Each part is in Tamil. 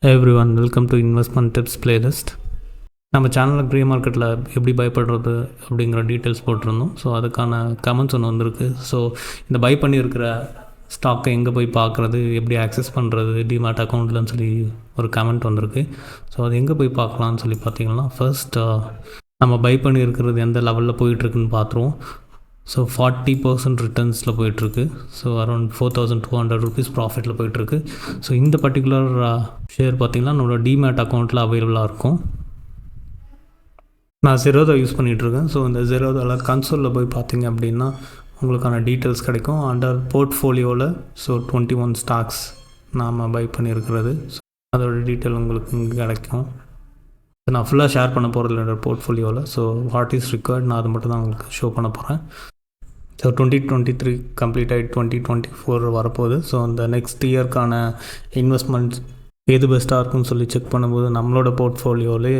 Everyone welcome to investment tips playlist. நம்ம சேனலில் ப்ரீ மார்க்கெட்டில் எப்படி பை பண்ணுறது அப்படிங்கிற டீட்டெயில்ஸ் போட்டிருந்தோம். ஸோ அதுக்கான கமெண்ட்ஸ் ஒன்று வந்திருக்கு. ஸோ இந்த பை பண்ணியிருக்கிற ஸ்டாக்கை எங்கே போய் பார்க்குறது, எப்படி ஆக்சஸ் பண்ணுறது டிமேட் அக்கௌண்ட்லன்னு சொல்லி ஒரு கமெண்ட் வந்திருக்கு. ஸோ அது எங்கே போய் பார்க்கலான்னு சொல்லி பார்த்தீங்கன்னா, ஃபர்ஸ்ட் நம்ம பை பண்ணியிருக்கிறது எந்த லெவலில் போயிட்டுருக்குன்னு பார்த்துருவோம். ஸோ 40% ரிட்டர்ன்ஸில் போயிட்டுருக்கு. ஸோ அரௌண்ட் 4200 ருபீஸ் ப்ராஃபிட்டில் போயிட்டுருக்கு. ஸோ இந்த பர்டிகுலர் ஷேர் பார்த்திங்கன்னா நம்மளோட டிமேட் அக்கௌண்ட்டில் அவைலபிளாக இருக்கும். நான் ஜெரோதா யூஸ் பண்ணிகிட்ருக்கேன். ஸோ இந்த ஜெரோதாவில் கன்சோலில் போய் பார்த்திங்க அப்படின்னா உங்களுக்கான டீட்டெயில்ஸ் கிடைக்கும். அண்டர் போர்ட்ஃபோலியோவில் ஸோ 21 ஸ்டாக்ஸ் நாம் பை பண்ணியிருக்கிறது. ஸோ அதோட டீட்டெயில் உங்களுக்கு இங்கே கிடைக்கும். நான் ஃபுல்லாக ஷேர் பண்ண போகிறது என்னோடய போர்ட்ஃபோலியோவில். ஸோ வாட் இஸ் ரிக்வயர்ட் நான் அதை மட்டும் தான் உங்களுக்கு ஷோ பண்ண போகிறேன். ஸோ 2023 கம்ப்ளீட் ஆகிட்டு 2024 வரப்போகுது. ஸோ அந்த நெக்ஸ்ட் இயர்க்கான இன்வெஸ்ட்மெண்ட்ஸ் எது பெஸ்ட்டாக இருக்குன்னு சொல்லி செக் பண்ணும்போது நம்மளோட போர்ட்ஃபோலியோவிலே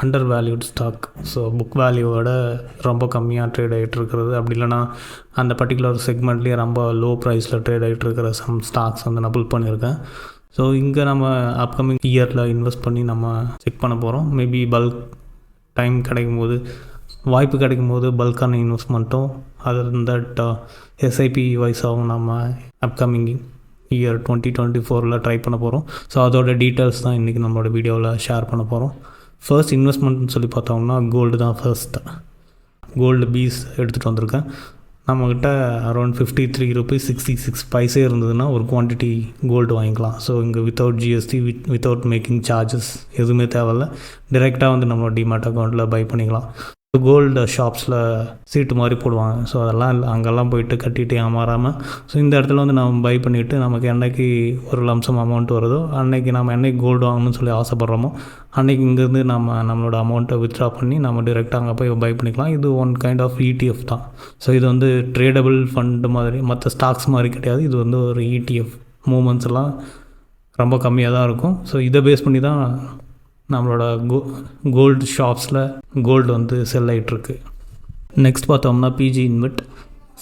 under valued stock, so book வேல்யூவோட ரொம்ப கம்மியாக ட்ரேட் ஆகிட்டு இருக்கிறது, அப்படி இல்லைனா அந்த பர்டிகுலர் செக்மெண்ட்லேயே ரொம்ப லோ ப்ரைஸில் ட்ரேட் ஆகிட்டு இருக்கிற சம் ஸ்டாக்ஸ் வந்து நான் புல் பண்ணியிருக்கேன். ஸோ இங்கே நம்ம அப்கமிங் இயரில் இன்வெஸ்ட் பண்ணி நம்ம செக் பண்ண போகிறோம். மேபி பல்க் டைம் கிடைக்கும்போது, வாய்ப்பு கிடைக்கும்போது பல்கான இன்வெஸ்ட்மெண்ட்டும் அதர் தட் எஸ்ஐபி வைஸாகவும் நம்ம அப்கமிங் இயர் 2024 ட்ரை பண்ண போகிறோம். ஸோ அதோட டீட்டெயில்ஸ் தான் இன்றைக்கி நம்மளோட வீடியோவில் ஷேர் பண்ண போகிறோம். ஃபர்ஸ்ட் இன்வெஸ்ட்மெண்ட்னு சொல்லி பார்த்தோம்னா கோல்டு தான் ஃபர்ஸ்ட். கோல்டு பீஸ் எடுத்துகிட்டு வந்திருக்கேன். நம்மக்கிட்ட அரௌண்ட் 53 ருபீஸ் 66 பைசே இருந்ததுன்னா ஒரு குவான்டிட்டி கோல்டு வாங்கிக்கலாம். ஸோ இங்கே without GST, without making charges எதுவுமே தேவையில்ல. டிரெக்டாக வந்து நம்மளோட டிமேட் அக்கௌண்ட்டில் பை பண்ணிக்கலாம். கோல்டு ஷாப்ஸில் சீட்டு மாதிரி போடுவாங்க. ஸோ அதெல்லாம் இல்லை, அங்கெல்லாம் போயிட்டு கட்டிட்டு ஏமாறாமல் ஸோ இந்த இடத்துல வந்து நம்ம பை பண்ணிவிட்டு நமக்கு என்றைக்கு ஒரு லம்சம் அமௌண்ட் வருதோ அன்றைக்கி நம்ம என்றைக்கு கோல்டு வாங்கணும்னு சொல்லி ஆசைப்பட்றோமோ அன்றைக்கி இங்கேருந்து நம்மளோட அமௌண்ட்டை வித்ட்ரா பண்ணி நம்ம டிரெக்டாக அங்கே போய் பை பண்ணிக்கலாம். இது ஒன் கைண்ட் ஆஃப் இடிஎஃப் தான். ஸோ இது வந்து ட்ரேடபிள் ஃபண்டு மாதிரி, மற்ற ஸ்டாக்ஸ் மாதிரி கிடையாது. இது வந்து ஒரு இடிஎஃப். மூமெண்ட்ஸ் எல்லாம் ரொம்ப கம்மியாக தான் இருக்கும். ஸோ இதை பேஸ் பண்ணி தான் நம்மளோட கோல்டு ஷாப்ஸில் கோல்டு வந்து செல் ஆகிட்டுருக்கு. நெக்ஸ்ட் பார்த்தோம்னா பிஜி இன்வெட்.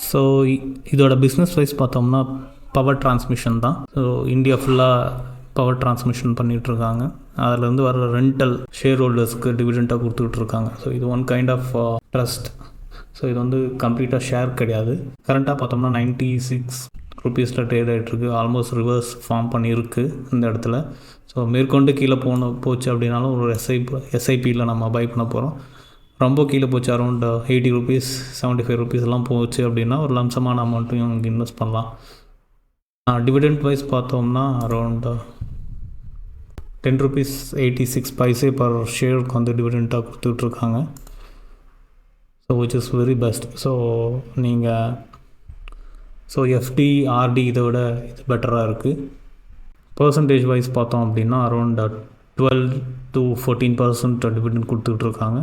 ஸோ இதோட பிஸ்னஸ் வைஸ் பார்த்தோம்னா பவர் டிரான்ஸ்மிஷன் தான். ஸோ இந்தியா ஃபுல்லாக பவர் டிரான்ஸ்மிஷன் பண்ணிகிட்ருக்காங்க. அதிலேருந்து வர ரெண்டல் ஷேர் ஹோல்டர்ஸ்க்கு டிவிடெண்ட்டாக கொடுத்துட்ருக்காங்க. ஸோ இது one kind of trust. So இது வந்து கம்ப்ளீட்டாக ஷேர் கிடையாது. கரண்ட்டாக பார்த்தோம்னா 96 ருபீஸில் ட்ரேட் ஆகிட்டுருக்கு. ஆல்மோஸ்ட் ரிவர்ஸ் ஃபார்ம் பண்ணியிருக்கு இந்த இடத்துல. ஸோ மேற்கொண்டு கீழே போச்சு அப்படின்னாலும் ஒரு எஸ்ஐபியில் நம்ம பை பண்ண போகிறோம். ரொம்ப கீழே போச்சு, அரௌண்ட் 80 ருபீஸ் 75 ருபீஸ்லாம் போச்சு அப்படின்னா ஒரு லம்சமான அமௌண்ட்டையும் இங்கே இன்வெஸ்ட் பண்ணலாம். டிவிடெண்ட் வைஸ் பார்த்தோம்னா அரௌண்ட் 10 ருபீஸ் 86 பைசே பர் ஷேருக்கு வந்து டிவிடெண்ட்டாக கொடுத்துட்ருக்காங்க. So which is very best. So நீங்கள் எஃப்டி ஆர்டி இதை விட இது பெட்டராக இருக்குது. பர்சன்டேஜ் வைஸ் பார்த்தோம் அப்படின்னா அரௌண்ட் 12 to 14% டிவிடெண்ட் கொடுத்துட்ருக்காங்க.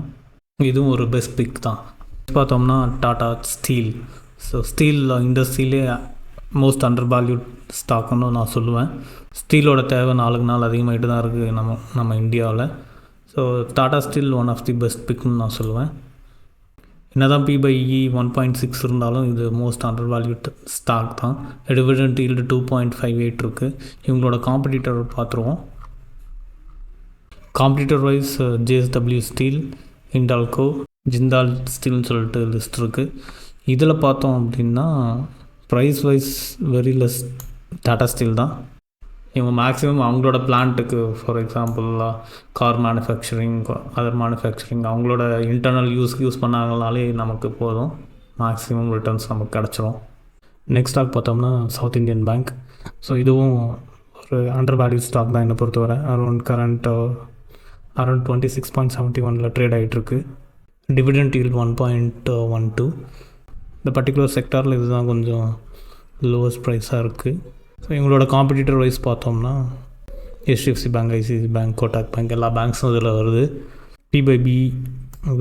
இதுவும் ஒரு பெஸ்ட் பிக் தான். பார்த்தோம்னா டாடா ஸ்டீல். ஸோ ஸ்டீல் இண்டஸ்ட்ரியிலே மோஸ்ட் அண்டர் வேல்யூட் ஸ்டாக்குன்னு நான் சொல்லுவேன். ஸ்டீலோட தேவை நாளுக்கு நாள் அதிகமாகிட்டு தான் இருக்குது நம்ம இந்தியாவில். So Tata steel one of the best பிக்னு நான் சொல்லுவேன். என்ன தான் P/E 1.6 இருந்தாலும் இது மோஸ்ட் அண்டர் வேல்யூட் ஸ்டாக் தான். டிவிடெண்ட் ஈல்டு 2.58 இருக்குது. இவங்களோட காம்படிட்டர் பார்த்துருவோம். Competitor wise JSW steel, Hindalco, Jindal ஸ்டீல்னு சொல்லிட்டு லிஸ்ட் இருக்குது. இதில் பார்த்தோம் அப்படின்னா price wise very less Tata steel தான். இவங்க மேக்ஸிமம் அவங்களோட பிளான்ட்டுக்கு, for example car manufacturing, other manufacturing, அவங்களோட இன்டர்னல் யூஸ் பண்ணாங்கனாலே நமக்கு போதும், மேக்ஸிமம் ரிட்டர்ன்ஸ் நமக்கு கிடச்சிரும். நெக்ஸ்ட் ஸ்டாக் பார்த்தோம்னா சவுத் இந்தியன் பேங்க். ஸோ இதுவும் ஒரு அண்டர் வேல்யூ ஸ்டாக் தான் என்னை பொறுத்தவரை. அரௌண்ட் 26.71 ட்ரேட் ஆகிட்டுருக்கு. Dividend yield 1.12. இந்த பர்டிகுலர் செக்டாரில் இதுதான் கொஞ்சம் லோவஸ்ட் ப்ரைஸாக இருக்குது. ஸோ எங்களோட காம்படிட்டர் வைஸ் பார்த்தோம்னா HDFC bank, ICICI bank, Kotak bank, எல்லா பேங்க்ஸும் இதில் வருது. P/B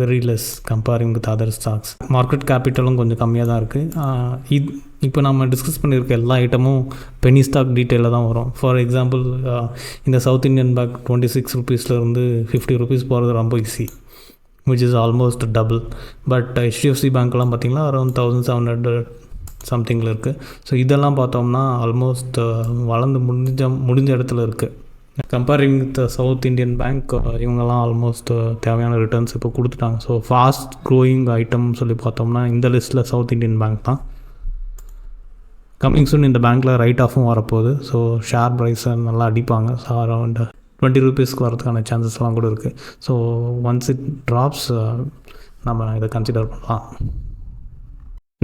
very less comparing with other stocks. Market கேபிட்டலும் கொஞ்சம் கம்மியாக தான் இருக்குது. இப்போ நம்ம டிஸ்கஸ் பண்ணியிருக்க எல்லா ஐட்டமும் பெனி ஸ்டாக் டீட்டெயிலில் தான் வரும். ஃபார் எக்ஸாம்பிள் இந்த சவுத் இந்தியன் பேங்க் 26 ருபீஸ்லேருந்து 50 ருபீஸ் போகிறது ரொம்ப easy, which is almost double. But HDFC பேங்க்லாம் பார்த்திங்கன்னா அரௌண்ட் 1700 சம்திங்கில் இருக்குது. ஸோ இதெல்லாம் பார்த்தோம்னா ஆல்மோஸ்ட் வளர்ந்து முடிஞ்ச இடத்துல இருக்குது. Comparing with south Indian bank இவங்கெல்லாம் ஆல்மோஸ்ட் தேவையான ரிட்டர்ன்ஸ் இப்போ கொடுத்துட்டாங்க. ஸோ ஃபாஸ்ட் க்ரோயிங் ஐட்டம் சொல்லி பார்த்தோம்னா இந்த லிஸ்ட்டில் சவுத் இண்டியன் பேங்க் தான். கம்மிங் சூன் இந்த பேங்க்கில் ரைட் ஆஃபும் வரப்போகுது. ஸோ ஷேர் ப்ரைஸை நல்லா அடிப்பாங்க. ஸோ அரௌண்ட் 20 ரூபீஸ்க்கு வரதுக்கான சான்சஸ்லாம் கூட இருக்குது. ஸோ ஒன்ஸ் இட் ட்ராப்ஸ் நம்ம இதை கன்சிடர் பண்ணலாம்.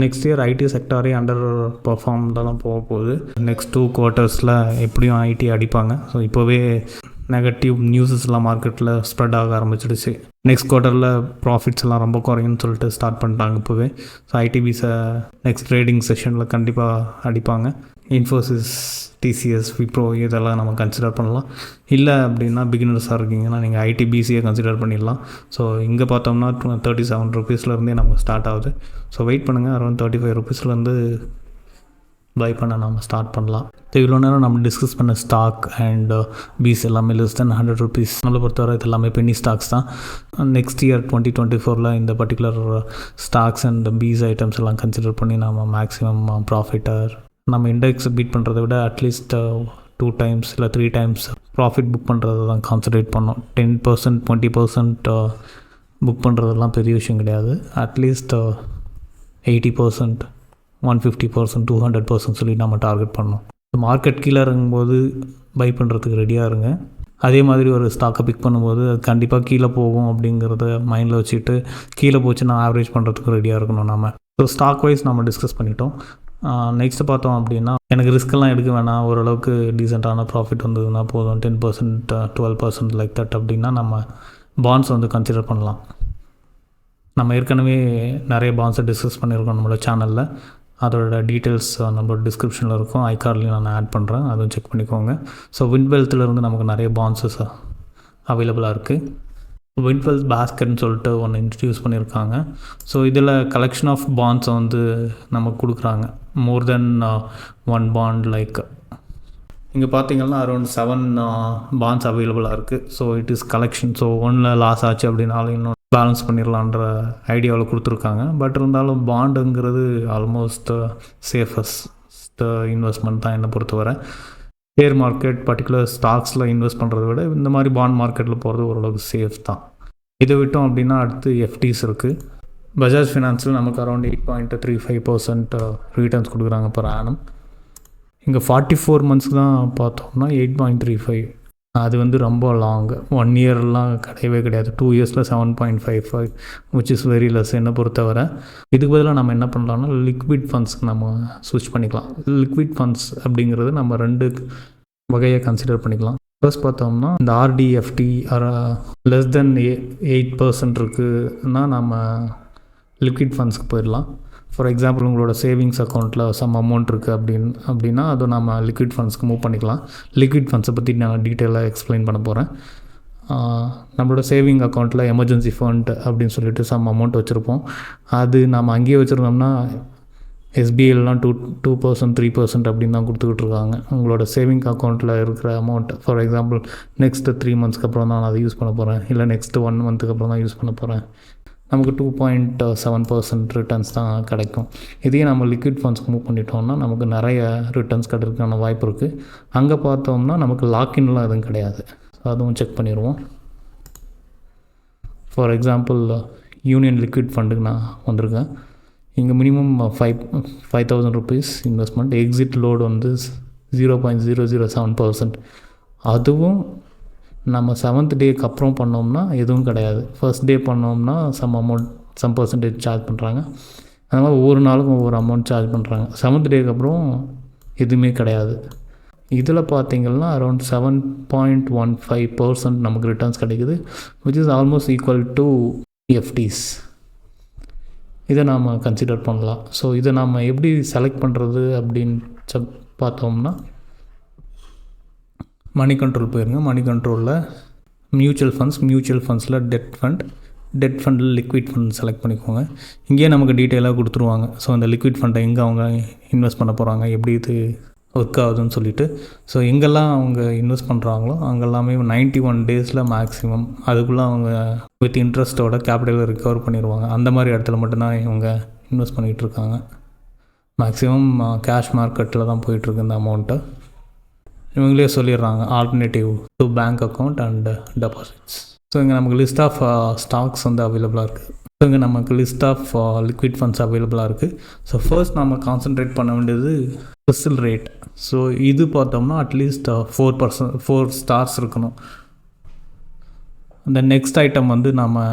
நெக்ஸ்ட் இயர் ஐடி செக்டாரே அண்டர் பர்ஃபார்ம் தான் போக போகுது. நெக்ஸ்ட் 2 குவார்ட்டர்ஸில் எப்படியும் ஐடி அடிப்பாங்க. ஸோ இப்போவே நெகட்டிவ் நியூஸஸ்லாம் மார்க்கெட்டில் ஸ்ப்ரெட் ஆக ஆரம்பிச்சிடுச்சு. நெக்ஸ்ட் குவார்ட்டரில் ப்ராஃபிட்ஸ் எல்லாம் ரொம்ப குறையுன்னு சொல்லிட்டு ஸ்டார்ட் பண்ணிட்டாங்க இப்போவே. ஸோ ஐடிபிஸை நெக்ஸ்ட் ட்ரேடிங் செஷனில் கண்டிப்பாக அடிப்பாங்க. இன்ஃபோசிஸ், டிசிஎஸ், விப்ரோ இதெல்லாம் நம்ம கன்சிடர் பண்ணலாம். இல்லை அப்படின்னா பிகினர்ஸாக இருக்கீங்கன்னா நீங்கள் ஐடிபிசியை கன்சிடர் பண்ணிடலாம். ஸோ இங்கே பார்த்தோம்னா 37 ரூபீஸ்லேருந்தே நமக்கு ஸ்டார்ட் ஆகுது. ஸோ வெயிட் பண்ணுங்கள், அரௌண்ட் 35 ரூபீஸ்லேருந்து பை பண்ண நம்ம ஸ்டார்ட் பண்ணலாம். ஸோ இவ்வளோ நேரம் நம்ம டிஸ்கஸ் பண்ண ஸ்டாக் அண்ட் பீஸ் எல்லாமே லெஸ் தென் 100 ரூபீஸ். நம்மளை பொறுத்தவரை இது எல்லாமே பென்னி ஸ்டாக்ஸ் தான். நெக்ஸ்ட் இயர் 2024 இந்த particular stocks and piece items எல்லாம் கன்சிடர் பண்ணி நம்ம மேக்ஸிமம் ப்ராஃபிட்டை நம்ம இண்டெக்ஸை பீட் பண்ணுறதை விட அட்லீஸ்ட் 2 times இல்லை 3 times ப்ராஃபிட் புக் பண்ணுறது தான் கான்சன்ட்ரேட் பண்ணோம். 10%, 20% புக் பண்ணுறதெல்லாம் பெரிய விஷயம் கிடையாது. அட்லீஸ்ட் 80%, 150%, 200% சொல்லி நம்ம டார்கெட் பண்ணோம். மார்க்கெட் கீழே இறங்கும்போது பை பண்ணுறதுக்கு ரெடியாக இருங்க. அதே மாதிரி ஒரு ஸ்டாக்கை பிக் பண்ணும்போது அது கண்டிப்பாக கீழே போகும் அப்படிங்கிறத மைண்டில் வச்சுட்டு கீழே போச்சுன்னா ஆவரேஜ் பண்ணுறதுக்கு ரெடியாக இருக்கணும் நம்ம. ஸோ ஸ்டாக் வைஸ் நம்ம டிஸ்கஸ் பண்ணிட்டோம். நெக்ஸ்ட்டு பார்த்தோம் அப்படின்னா எனக்கு ரிஸ்க்கெல்லாம் எடுக்க வேணாம், ஓரளவுக்கு டீசெண்டான ப்ராஃபிட் வந்ததுன்னா போதும், 10%, 12% லைக் தட் அப்படின்னா நம்ம பாண்ட்ஸ் வந்து கன்சிடர் பண்ணலாம். நம்ம ஏற்கனவே நிறைய பாண்ட்ஸை டிஸ்கஸ் பண்ணியிருக்கோம் நம்மளோட சேனலில். அதோட டீட்டெயில்ஸ் நம்மளோட டிஸ்கிரிப்ஷனில் இருக்கும், ஐகார்ட்லேயும் நான் ஆட் பண்ணுறேன், அதுவும் செக் பண்ணிக்கோங்க. ஸோ வின்வெல்த்துலேருந்து நமக்கு நிறைய பாண்ட்ஸஸ் அவைலபிளாக இருக்குது. வின்வெல்த் பேஸ்கெட்னு சொல்லிட்டு ஒன்று இன்ட்ரடியூஸ் பண்ணியிருக்காங்க. ஸோ இதில் கலெக்ஷன் ஆஃப் பாண்ட்ஸை வந்து நமக்கு கொடுக்குறாங்க. மோர் தென் 1 bond லைக் இங்கே பார்த்தீங்கன்னா அரௌண்ட் 7 பாண்ட்ஸ் அவைலபிளாக இருக்குது. So it is collection. So ஒன்றில் லாஸ் ஆச்சு அப்படின்னாலும் இன்னும் பேலன்ஸ் பண்ணிடலான்ற ஐடியாவில் கொடுத்துருக்காங்க. பட் இருந்தாலும் பாண்டுங்கிறது ஆல்மோஸ்ட் சேஃபஸ்ட் இன்வெஸ்ட்மெண்ட் தான் என்னை பொறுத்தவரை. ஷேர் மார்க்கெட் பர்டிகுலர் ஸ்டாக்ஸில் இன்வெஸ்ட் பண்ணுறதை விட இந்த மாதிரி பாண்ட் மார்க்கெட்டில் போகிறது ஓரளவுக்கு சேஃப் தான். இதை விட்டோம் அப்படின்னா அடுத்து எஃப்டிஸ் இருக்குது. பஜாஜ் ஃபினான்ஸில் நமக்கு அரௌண்ட் 8.35% ரிட்டர்ன்ஸ் கொடுக்குறாங்க per annum. இங்கே 44 months தான் பார்த்தோம்னா 8.35. அது வந்து ரொம்ப லாங், 1 yearலாம் கிடையவே கிடையாது. 2 yearsல 7.55 which is very less என்னை பொறுத்தவரை. இதுக்கு பதிலாக நம்ம என்ன பண்ணலாம்னா லிக்விட் ஃபண்ட்ஸ்க்கு நம்ம ஸ்விட்ச் பண்ணிக்கலாம். லிக்விட் ஃபண்ட்ஸ் அப்படிங்கிறது நம்ம 2 வகையை கன்சிடர் பண்ணிக்கலாம். ஃபர்ஸ்ட் பார்த்தோம்னா இந்த ஆர்டிஎஃப்டி லெஸ் தென் 8% இருக்குன்னா நம்ம லிக்விட் ஃபண்ட்ஸ்க்கு போயிடலாம். ஃபார் எக்ஸாம்பிள் உங்களோட சேவிங்ஸ் அக்கௌண்ட்டில் சம் அமௌண்ட் இருக்குது அப்படின்னா அதை நம்ம லிக்விட் ஃபண்ட்ஸ்க்கு மூவ் பண்ணிக்கலாம். லிக்விட் ஃபண்ட்ஸை பற்றி நான் டீட்டெயிலாக எக்ஸ்பிளைன் பண்ண போகிறேன். நம்மளோட சேவிங் அக்கௌண்ட்டில் எமர்ஜென்சி ஃபண்ட் அப்படின்னு சொல்லிட்டு சம் அமௌண்ட் வச்சுருப்போம். அது நம்ம அங்கேயே வச்சுருந்தோம்னா எஸ்பிஐலாம் 2%, 3% அப்படின்னு தான் கொடுத்துக்கிட்டு இருக்காங்க. உங்களோட சேவிங் அக்கௌண்ட்டில் இருக்கிற அமௌண்ட் ஃபார் எக்ஸாம்பிள் நெக்ஸ்ட்டு 3 monthsக்கு அப்புறம் தான் நான் அதை யூஸ் பண்ண போகிறேன், இல்லை நெக்ஸ்ட்டு 1 monthக்கு அப்புறம் தான் யூஸ் பண்ண போகிறேன், நமக்கு 2.7% ரிட்டர்ன்ஸ் தான் கிடைக்கும். இதையே நம்ம லிக்விட் ஃபண்ட்ஸ்க்கு மூவ் பண்ணிட்டோம்னா நமக்கு நிறைய ரிட்டர்ன்ஸ் கிடைக்கிறதுக்கான வாய்ப்பு இருக்குது. அங்கே பார்த்தோம்னா நமக்கு லாக்இன்லாம் எதுவும் கிடையாது. அதுவும் செக் பண்ணிடுவோம். ஃபார் எக்ஸாம்பிள் யூனியன் லிக்விட் ஃபண்டுக்கு நான் வந்திருக்கேன். இங்கே minimum 5,000 rupees investment. Exit load வந்து 0.007%. அதுவும் நம்ம 7th டேக்கு அப்புறம் பண்ணோம்னா எதுவும் கிடையாது. ஃபர்ஸ்ட் டே பண்ணோம்னா சம் பர்சன்டேஜ் சார்ஜ் பண்ணுறாங்க. அந்த மாதிரி ஒவ்வொரு நாளுக்கும் ஒவ்வொரு அமௌண்ட் சார்ஜ் பண்ணுறாங்க. 7th டேக்கு அப்புறம் எதுவுமே கிடையாது. இதில் பார்த்திங்கன்னா அரௌண்ட் 7.15% நமக்கு ரிட்டர்ன்ஸ் கிடைக்குது, which is almost equal to FDs. இதை நாம் கன்சிடர் பண்ணலாம். ஸோ இதை நாம் எப்படி செலக்ட் பண்ணுறது அப்படின்னு பார்த்தோம்னா மணி கண்ட்ரோல் போயிருங்க. மணி கண்ட்ரோலில் மியூச்சுவல் ஃபண்ட்ஸில் டெட் ஃபண்டில் லிக்விட் ஃபண்ட் செலக்ட் பண்ணிக்கோங்க. இங்கேயே நமக்கு டீட்டெயிலாக கொடுத்துருவாங்க. ஸோ அந்த லிக்விட் ஃபண்டை எங்கே அவங்க இன்வெஸ்ட் பண்ண போகிறாங்க, எப்படி இது ஒர்க் ஆகுதுன்னு சொல்லிட்டு. ஸோ எங்கெல்லாம் அவங்க இன்வெஸ்ட் பண்ணுறாங்களோ அங்கெல்லாமே 91 days மேக்ஸிமம் அதுக்குள்ளே அவங்க வித் இன்ட்ரெஸ்ட்டோட கேபிட்டலை ரிகவர் பண்ணிடுவாங்க. அந்த மாதிரி இடத்துல மட்டும்தான் இவங்க இன்வெஸ்ட் பண்ணிகிட்டு இருக்காங்க. மேக்ஸிமம் கேஷ் மார்க்கெட்டில் தான் போயிட்டுருக்கு இந்த அமௌண்ட்டு. இவங்களே சொல்லிடுறாங்க alternative to bank account and deposits. So இங்கே நமக்கு லிஸ்ட் ஆஃப் ஸ்டாக்ஸ் வந்து அவைலபிளாக இருக்குது. ஸோ இங்கே நமக்கு லிஸ்ட் ஆஃப் லிக்விட் ஃபண்ட்ஸ் அவைலபிளாக இருக்குது. ஸோ ஃபர்ஸ்ட் நம்ம கான்சன்ட்ரேட் பண்ண வேண்டியது க்ரிஸ்டல் ரேட். ஸோ இது பார்த்தோம்னா அட்லீஸ்ட் 4 ஸ்டார்ஸ் இருக்கணும். அந்த நெக்ஸ்ட் ஐட்டம் வந்து நம்ம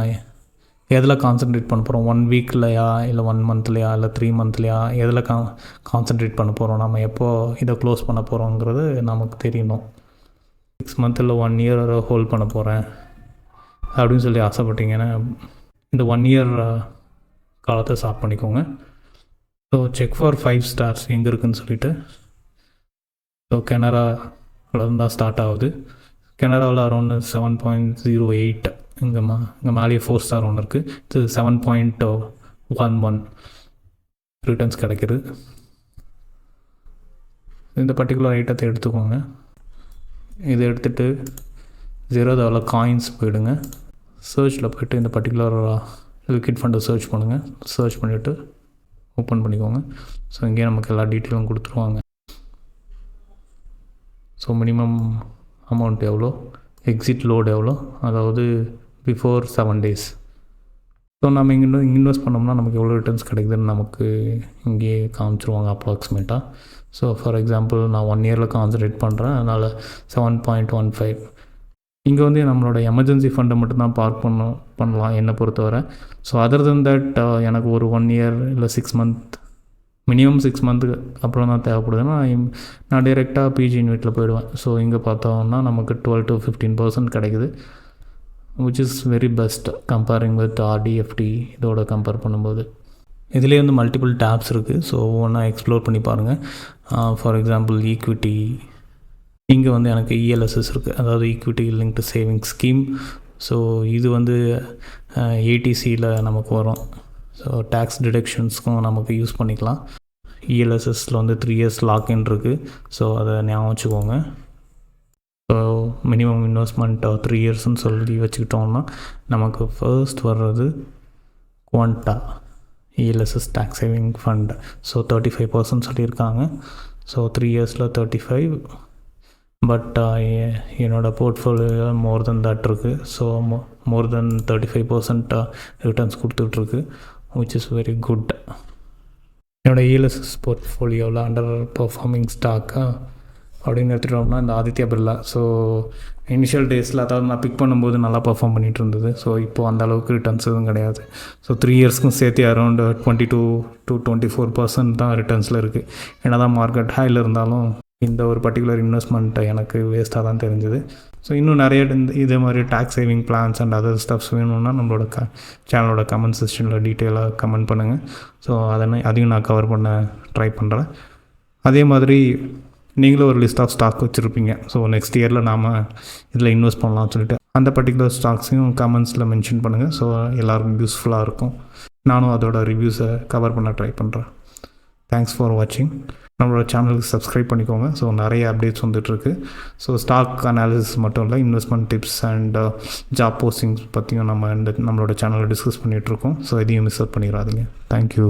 எதில் கான்சன்ட்ரேட் பண்ண போகிறோம், 1 வீக்லையா இல்லை 1 மந்த்லையா இல்லை 3 மந்த்லையா, எதில் கான்சன்ட்ரேட் பண்ண போகிறோம், நம்ம எப்போ இதை க்ளோஸ் பண்ண போகிறோங்கிறது நமக்கு தெரியணும். 6 மந்த் இல்லை 1 இயர் ஹோல்ட் பண்ண போகிறேன் அப்படின்னு சொல்லி ஆசைப்பட்டீங்கன்னா இந்த 1 இயர் காலத்தை ஸ்டார்ட் பண்ணிக்கோங்க. ஸோ செக் ஃபார் 5 ஸ்டார்ஸ் எங்கே இருக்குதுன்னு சொல்லிவிட்டு, ஸோ கனராவில் இருந்தால் ஸ்டார்ட் ஆகுது. கனராவில் அரௌண்ட் 7.08, இங்கே மேலேயே 4 ஸ்டார் ஒன்று இருக்குது. இது 7.11 ரிட்டர்ன்ஸ் கிடைக்கிது. இந்த பர்டிகுலர் ஐட்டத்தை எடுத்துக்கோங்க. இதை எடுத்துகிட்டு ஜீரோதாவில் காயின்ஸ் போயிடுங்க. சர்ச்சில் போய்ட்டு இந்த பர்டிகுலர் லிக்விட் ஃபண்டை சர்ச் பண்ணுங்கள். சர்ச் பண்ணிவிட்டு ஓப்பன் பண்ணிக்கோங்க. ஸோ இங்கேயே நமக்கு எல்லா டீட்டெயிலும் கொடுத்துருவாங்க. ஸோ மினிமம் அமௌண்ட் எவ்வளோ, எக்ஸிட் லோடு எவ்வளோ, அதாவது பிஃபோர் 7 days. ஸோ நம்ம இங்கே இன்வெஸ்ட் பண்ணோம்னா நமக்கு எவ்வளோ ரிட்டர்ன்ஸ் கிடைக்குதுன்னு நமக்கு இங்கேயே காமிச்சிருவாங்க அப்ராக்சிமேட்டாக. ஸோ ஃபார் எக்ஸாம்பிள் நான் 1 இயரில் கான்சன்ட்ரேட் பண்ணுறேன், அதனால் 7.15. இங்கே வந்து நம்மளோட எமர்ஜென்சி ஃபண்டை மட்டும்தான் பார்க் பண்ணலாம் என்னை பொறுத்தவரை. ஸோ அதர் தென் தட் எனக்கு ஒரு 1 இயர் இல்லை 6 மந்த், மினிமம் 6 மந்த்துக்கு அப்புறம் தான் தேவைப்படுதுன்னா நான் டைரெக்டாக பிஜி இன்வெஸ்ட்டில் போயிடுவேன். ஸோ இங்கே பார்த்தோம்னா நமக்கு 12 to 15% கிடைக்குது, which is very best comparing with RDFT இதோட கம்பேர் பண்ணும்போது. இதுலேயே வந்து மல்டிபிள் டேப்ஸ் இருக்குது. ஸோ ஒவ்வொன்றா எக்ஸ்ப்ளோர் பண்ணி பாருங்கள். ஃபார் எக்ஸாம்பிள் ஈக்விட்டி, இங்கே வந்து எனக்கு இஎல்எஸ்எஸ் இருக்குது, அதாவது equity linked savings scheme. So இது வந்து ஏடிசியில் நமக்கு வரும். ஸோ டேக்ஸ் டிடக்ஷன்ஸ்க்கும் நமக்கு யூஸ் பண்ணிக்கலாம். இஎல்எஸ்எஸில் வந்து 3 years லாக்இன் இருக்குது. ஸோ அதை ஞாபகம் வச்சுக்கோங்க. ஸோ மினிமம் இன்வெஸ்ட்மெண்ட் 3 yearsன்னு சொல்லி வச்சுக்கிட்டோம்னா நமக்கு ஃபர்ஸ்ட் வர்றது Quant ELSS tax saving fund. So 35% சொல்லியிருக்காங்க. ஸோ 3 yearsல 35, பட் என்னோடய போர்ட்ஃபோலியோ மோர் தென் தட் இருக்குது. ஸோ மோர் தென் 35% ரிட்டர்ன்ஸ் கொடுத்துட்ருக்கு, which is very good. என்னோடய இஎல்எஸ்எஸ் போர்ட்ஃபோலியோவில் அண்டர் பர்ஃபார்மிங் ஸ்டாக்காக அப்படின்னு எடுத்துகிட்டோம்னா இந்த ஆதித்யா பிர்லா. ஸோ இனிஷியல் டேஸில், அதாவது நான் பிக் பண்ணும்போது நல்லா பர்ஃபார்ம் பண்ணிகிட்டு இருந்தது. ஸோ இப்போது அந்த அளவுக்கு ரிட்டர்ன்ஸ் எதுவும் கிடையாது. ஸோ 3 yearsக்கும் சேர்த்து அரௌண்ட் 22 to 24% தான் ரிட்டர்ன்ஸில் இருக்குது. ஏன்னா தான் மார்க்கெட் ஹையில் இருந்தாலும் இந்த ஒரு பர்டிகுலர் இன்வெஸ்ட்மெண்ட்டை எனக்கு வேஸ்ட்டாக தான் தெரிஞ்சுது. ஸோ இன்னும் நிறைய இதே மாதிரி tax saving plans and other stuffs வேணும்னா நம்மளோட சேனலோட கமெண்ட் செக்ஷனில் டீட்டெயிலாக கமெண்ட் பண்ணுங்கள். ஸோ அதையும் நான் கவர் பண்ண ட்ரை பண்ணுறேன். அதே மாதிரி நீங்களும் ஒரு லிஸ்ட் ஆஃப் ஸ்டாக் வச்சுருப்பீங்க. ஸோ நெக்ஸ்ட் இயரில் நாம் இதில் இன்வெஸ்ட் பண்ணலாம்னு சொல்லிட்டு அந்த பர்டிகுலர் ஸ்டாக்ஸையும் கமெண்ட்ஸில் மென்ஷன் பண்ணுங்கள். ஸோ எல்லாருக்கும் யூஸ்ஃபுல்லாக இருக்கும். நானும் அதோட ரிவ்யூஸை கவர் பண்ண ட்ரை பண்ணுறேன். தேங்க்ஸ் ஃபார் வாட்சிங். நம்மளோட சேனலுக்கு சப்ஸ்கிரைப் பண்ணிக்கோங்க. ஸோ நிறைய அப்டேட்ஸ் வந்துட்டுருக்கு. ஸோ ஸ்டாக் அனாலிசிஸ் மட்டும் இல்லை, investment tips and job postings பற்றியும் நம்மளோட சேனலில் டிஸ்கஸ் பண்ணிகிட்ருக்கோம். ஸோ இதையும் மிஸ் அவுட் பண்ணிடாதீங்க. தேங்க்யூ.